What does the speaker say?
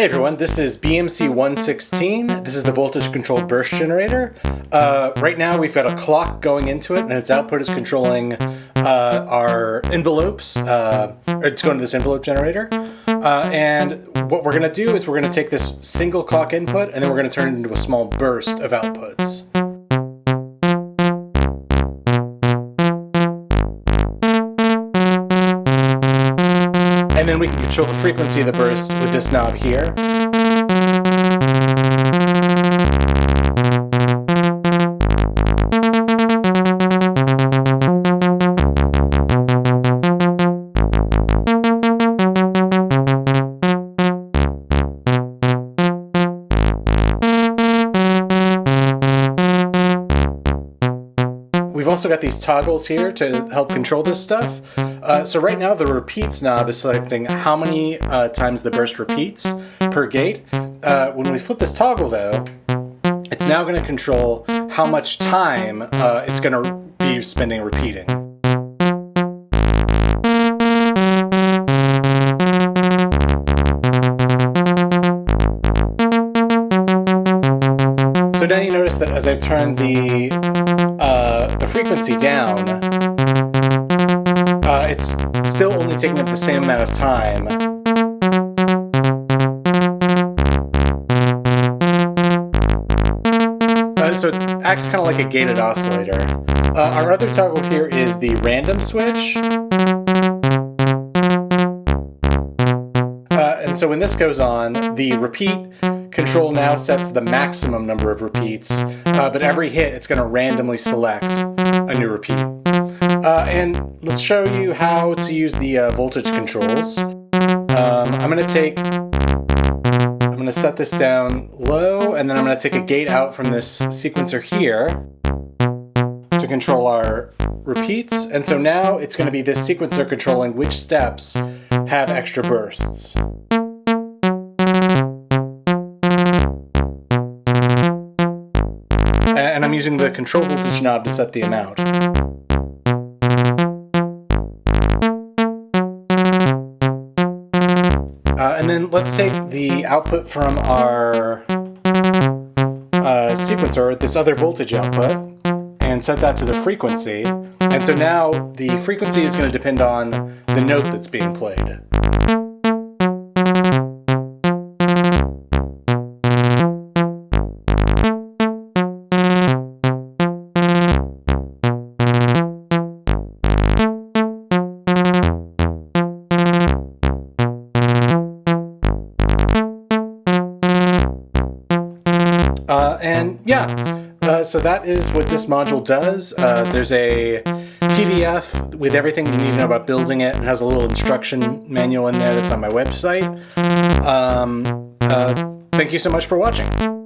Hey everyone, this is BMC116. This is the voltage controlled burst generator. Right now we've got a clock going into it and its output is controlling our envelopes. It's going to this envelope generator. And what we're going to do is we're going to take this single clock input and then we're going to turn it into a small burst of outputs. And then we can control the frequency of the burst with this knob here. We've also got these toggles here to help control this stuff. So right now the repeats knob is selecting how many times the burst repeats per gate. When we flip this toggle though, it's now going to control how much time it's going to be spending repeating. So now you notice that as I've turned the frequency down, it's still only taking up the same amount of time. So it acts kind of like a gated oscillator. Our other toggle here is the random switch. And so when this goes on, the repeat control now sets the maximum number of repeats, but every hit it's going to randomly select a new repeat. And let's show you how to use the voltage controls. I'm going to set this down low, and then I'm going to take a gate out from this sequencer here to control our repeats. And so now it's going to be this sequencer controlling which steps have extra bursts. And I'm using the control voltage knob to set the amount. And then let's take the output from our sequencer, this other voltage output, and set that to the frequency. And so now the frequency is going to depend on the note that's being played. So that is what this module does. There's a PDF with everything you need to know about building it, and has a little instruction manual in there that's on my website. Thank you so much for watching.